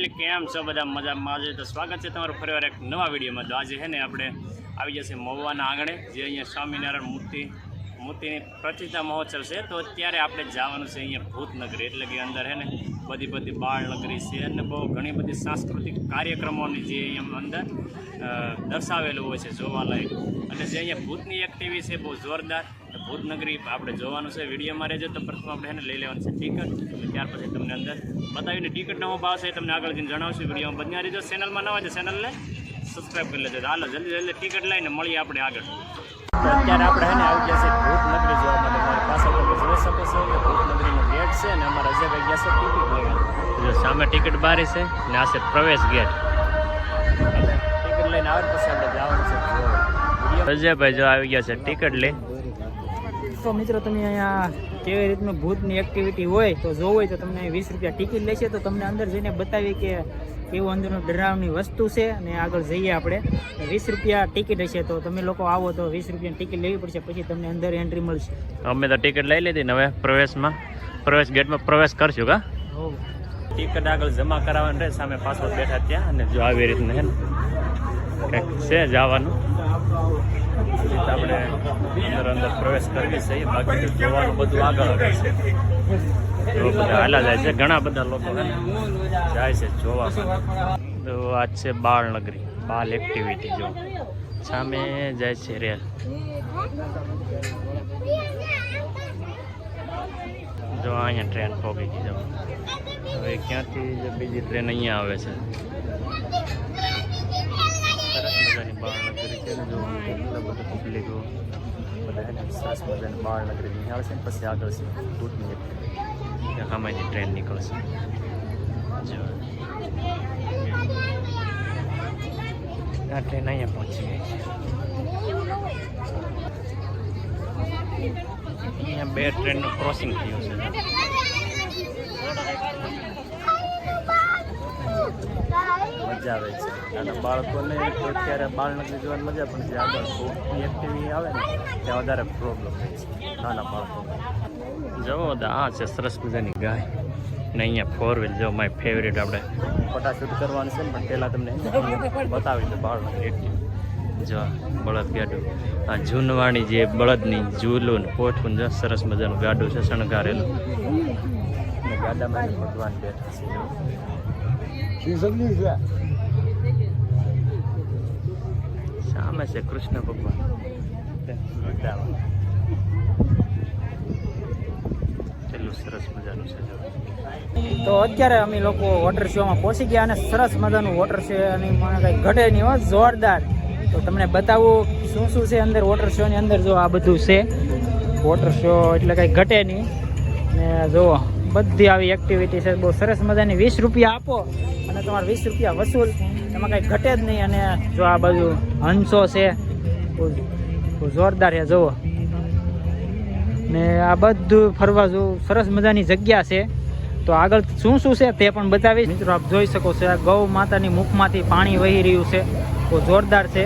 Family કેમ છો બધા મજામાં? આજે તો સ્વાગત છે તમારું ફરીવાર એક નવા વિડીયોમાં. તો આજે છે ને આપણે આવી જશે મહુવાના આંગણે, જે અહીંયા સ્વામિનારાયણ મૂર્તિની પ્રતિષ્ઠા મહોત્સવ છે. તો અત્યારે આપણે જવાનું છે અહીંયા ભૂતનગરી, એટલે કે અંદર છે ને બધી બાળનગરી છે અને બહુ ઘણી બધી સાંસ્કૃતિક કાર્યક્રમોની જે અહીંયા અંદર દર્શાવેલું હોય છે જોવાલાયક. અને જે અહીંયા ભૂતની એક્ટિવિટી છે બહુ જોરદાર. ભૂતનગરી આપણે જોવાનું છે. વિડીયોમાં રહેજો. તો પ્રથમ આપણે એને લઈ લેવાનું છે ટિકિટ, અને ત્યાર પછી તમને અંદર બતાવીને ટિકિટનો હું ભાવ છે તમને આગળ જઈને જણાવશું. વિડીયોમાં બન્યા રહેજો. ચેનલમાં નવા છે ચેનલને સબસ્ક્રાઈબ કરી લેજો. હાલો જલ્દી ટિકિટ લઈને મળીએ આપણે આગળ. તો અત્યારે આપણે છે ને આવી ગયા છે ભૂતનગરી જોવા માટે. મારી પાછળ તમે જોઈ શકો છો કે ભૂતનગરીનો ગેટ છે અને અમારા અજયભાઈ ગયા છે ટિકિટ લઈને. જો સામે ટિકિટ બારી છે ને આ છે પ્રવેશ ગેટ. ટિકિટ લઈને આવે પછી આપણે જવાનું છે. અજયભાઈ જો આવી ગયા છે ટિકિટ લઈ. તો મિત્રો તમે અહીંયા કેવી રીતનું ભૂતની એક્ટિવિટી હોય તો જોવું હોય તો તમને 20 રૂપિયા ટિકિટ લેશે. તો તમને અંદર જઈને બતાવી કે કેવું અંદરનું ડરાવની વસ્તુ છે. અને આગળ જઈએ આપણે. 20 રૂપિયા ટિકિટ હશે. તો તમે લોકો આવો તો 20 રૂપિયાની ટિકિટ લેવી પડશે, પછી તમને અંદર એન્ટ્રી મળશે. અમે તો ટિકિટ લઈ લીધી ને હવે પ્રવેશ ગેટમાં પ્રવેશ કરશું. કા ટિકિટ આગળ જમા કરાવવાની રહે, સામે પાસપોર્ટ બેઠા ત્યાં. અને જો આવી રીતનું છે ને કંઈક છે જવાનું. આપણે અંદર પ્રવેશ કરવી છે, બાકી જોવાનું બધું આગળ છે. બધા હાલા જાય છે, ઘણા બધા લોકો જાય છે જોવા. તો આ છે બાળનગરી, બાલ એક્ટિવિટી. જો સામે જાય છે રેલ. જો અહીંયા ટ્રેન પહોંચી ગઈ. જો હવે ક્યાંથી બીજી ટ્રેન અહીંયા આવે છે. સરસ મજાની બાળનગરી છે ને. જો કેટલા બધા પબ્લિકો બધા એને સરસ મજાની બાળનગરી નિહાળ છે ને પછી આગળ છે ભૂતની એક્ટિવિટી. સામેની ટ્રેન નીકળશે. જો આ ટ્રેન અહીંયા પહોંચી ગઈ છે. અહીંયા 2 ટ્રેનનું ક્રોસિંગ થયું છે. મજા આવે છે નાના બાળકોને. તો અત્યારે બાળનગરી જોવાની મજા પણ છે. આગળ ભૂતની એક્ટિવિટી આવે ને ત્યાં વધારે પ્રોબ્લેમ થાય છે નાના બાળકો. જવો આ છે સરસ મજાની ગાય ને અહીંયા 4 વ્હીલ. જો માય ફેવરેટ. આપણે ફોટાશૂટ કરવાનું છે ને પણ પહેલાં તમને બતાવી દે બાળનગરી એક્ટિવિટી. જો બળદ ગાડું, આ જૂનવાણી જે બળદની ઝૂલું ને પોઠું. જો સરસ મજાનું ગાડું છે શણગારેલું. અને ગાડામાં ભગવાન બેઠા છે. સામે છે કૃષ્ણ ભગવાન. કેટલું સરસ મજાનું છે. તો અત્યારે અમે લોકો વોટર શોમાં પહોંચી ગયા અને સરસ મજાનું વોટર શો અને મને કંઈ ઘટે નહીં હોય, જોરદાર. તો તમને બતાવું શું છે અંદર વોટર શોની અંદર. જો આ બધું છે વોટર શો, એટલે કંઈ ઘટે નહીં. ને જુઓ બધી આવી એક્ટિવિટી છે બહુ સરસ મજાની. 20 રૂપિયા આપો અને તમારે 20 રૂપિયા વસૂલ, એમાં કંઈ ઘટે જ નહીં. અને જો આ બાજુ હંસો છે, બહુ જોરદાર છે. જુઓ ને આ બધું ફરવા જેવું સરસ મજાની જગ્યા છે. તો આગળ શું છે તે પણ બતાવીશ. મિત્રો આપ જોઈ શકો છો આ ગૌ માતાની મુખમાંથી પાણી વહી રહ્યું છે. બહુ જોરદાર છે.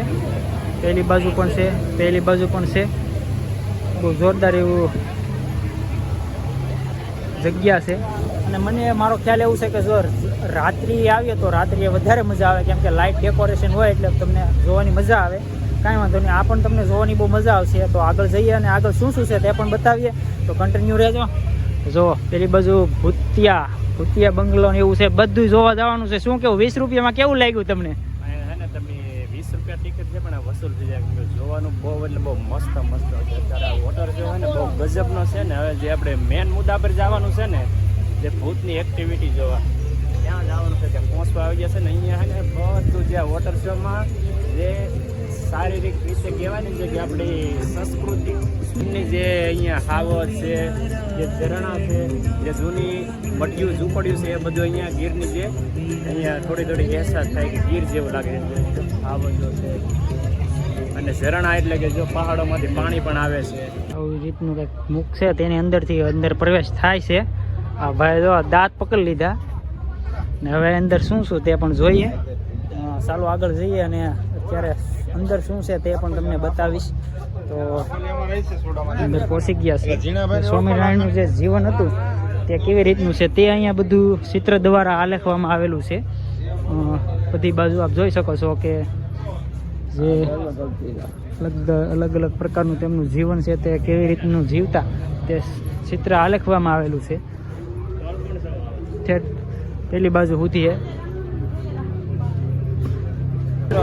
પેલી બાજુ પણ છે, પેલી બાજુ પણ છે. બહુ જોરદાર એવું જગ્યા છે. અને મને મારો ખ્યાલ એવું છે કે જો રાત્રિ આવીએ તો રાત્રિએ વધારે મજા આવે, કેમ કે લાઇટ ડેકોરેશન હોય એટલે તમને જોવાની મજા આવે. કાંઈ વાંધો નહીં, આ પણ તમને જોવાની બહુ મજા આવશે. તો આગળ જઈએ અને આગળ શું છે તે પણ બતાવીએ. તો કન્ટિન્યુ રહેજો. જો પેલી બાજુ ભૂતિયા બંગલો ને એવું છે, બધું જોવા જવાનું છે. શું કેવું 20 રૂપિયામાં કેવું લાગ્યું તમને? તમે 20 રૂપિયા ટિકિટ છે પણ વસૂલ થઈ જાય. જોવાનું બહુ એટલે બહુ મસ્ત છે. અત્યારે વોટર શો હોય ને બહુ ગજબનો છે ને. હવે જે આપણે મેન મુદ્દા પર જવાનું છે ને, જે ભૂતની એક્ટિવિટી જોવા, ત્યાં જવાનું છે. ત્યાં પહોંચવા આવી જશે ને. અહીંયા છે ને બધું જે વોટર શોમાં જે શારીરિક રીતે કહેવાની છે કે આપણી સંસ્કૃતિની જે અહીંયા હાવજ છે, જે ઝરણા છે, જે જૂની મઢિયું ઝૂંપડિયું છે, એ બધું અહીંયા ગીરની જે અહીંયા થોડી અહેસાસ થાય કે ગીર જેવું લાગે છે. હાવજો છે અને ઝરણા એટલે કે જો પહાડોમાંથી પાણી પણ આવે છે. આવી રીતનું કંઈક મુખ છે, તેની અંદરથી અંદર પ્રવેશ થાય છે. આ ભાઈ જો દાંત પકડી લીધા ને હવે અંદર શું તે પણ જોઈએ. ચાલો આગળ જઈએ અને અત્યારે અંદર શું છે તે પણ તમને બતાવીશ. તો અંદર પહોંચી ગયા છે. સ્વામિનારાયણનું જે જીવન હતું તે કેવી રીતનું છે તે અહીંયા બધું ચિત્ર દ્વારા આલેખવામાં આવેલું છે. બધી બાજુ આપ જોઈ શકો છો કે જે અલગ અલગ પ્રકારનું તેમનું જીવન છે તે કેવી રીતનું જીવતા તે ચિત્ર આલેખવામાં આવેલું છે. ઠેઠ પેલી બાજુ સુધી છે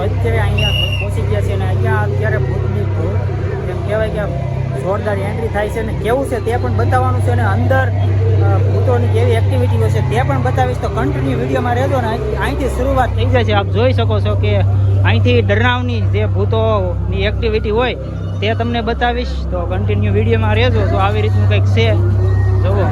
અત્યારે અહીંયા પહોંચી ગયા છે અને અહીંયા અત્યારે ભૂતની ધૂળ એમ કહેવાય કે જોરદાર એન્ટ્રી થાય છે અને કેવું છે તે પણ બતાવવાનું છે અને અંદર ભૂતોની કેવી એક્ટિવિટીઓ છે તે પણ બતાવીશ. તો કન્ટિન્યુ વિડીયોમાં રહેજો ને અહીંથી શરૂઆત થઈ જાય છે. આપ જોઈ શકો છો કે અહીંથી ડરાવની જે ભૂતોની એક્ટિવિટી હોય તે તમને બતાવીશ. તો કન્ટિન્યુ વિડીયોમાં રહેજો. તો આવી રીતનું કંઈક છે જુઓ.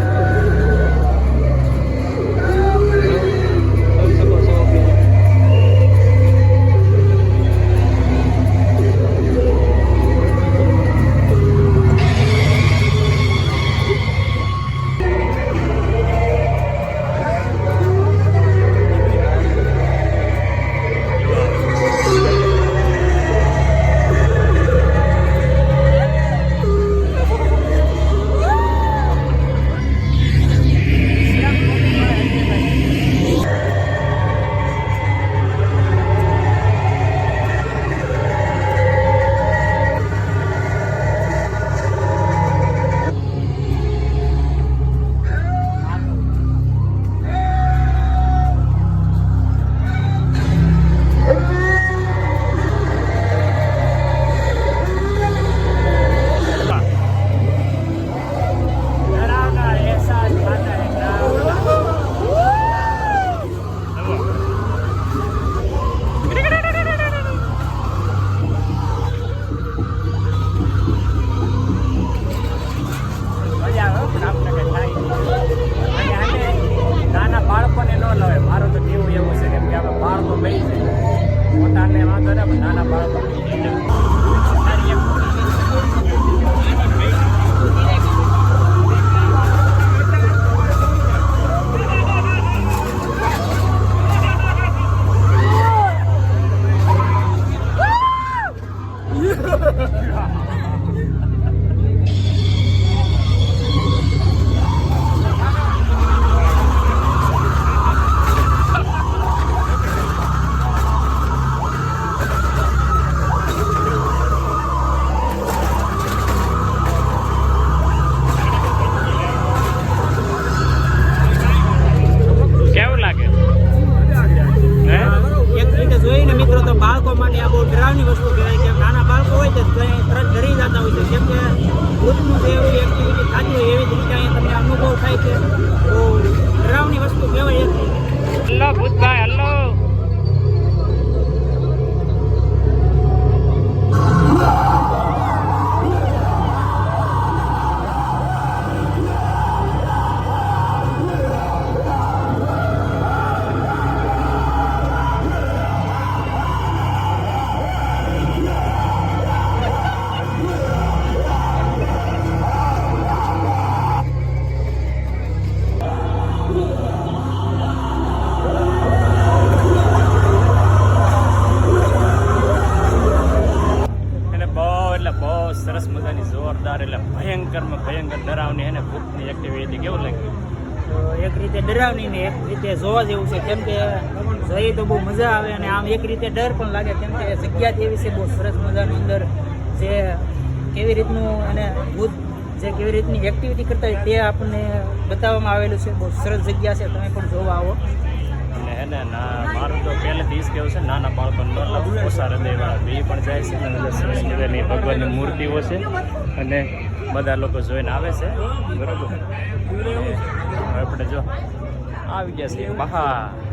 બાળકો માટે આ બહુ ડરાવની વસ્તુ કહેવાય કે નાના બાળકો હોય તો તરત ડરી જતા હોય છે. કેમ કે ભૂતનું જે એવી એક્ટિવિટી થતી હોય એવી જ રીતે અહીંયા તમને અનુભવ થાય છે. બહુ ડરાવની વસ્તુ કહેવાય. હલ્લો ભૂતભાઈ હલ્લો. સરસ મજાની જોરદાર એટલે ભયંકરમાં ભયંકર ડરાવની અને ભૂતની એક્ટિવિટી કેવું લાગ્યું? તો એક રીતે ડરાવની ને એક રીતે જોવા જેવું છે. કેમ કે જોઈએ તો બહુ મજા આવે અને આમ એક રીતે ડર પણ લાગે. કેમ કે જગ્યા જ એવી છે બહુ સરસ મજાની અંદર જે કેવી રીતનું અને ભૂત જે કેવી રીતની એક્ટિવિટી કરતા હોય તે આપણને બતાવવામાં આવેલું છે. બહુ સરસ જગ્યા છે, તમે પણ જોવા આવો. અને હે ને મારું તો પહેલેથી જ કેવું છે નાના બાળકોને ઓછા હૃદયવાળા બે પણ જાય છે અને સરસ મજાની ભગવાનની મૂર્તિઓ છે અને બધા લોકો જોઈને આવે છે. બરાબર, આપણે જો આવી ગયા છીએ બહાર.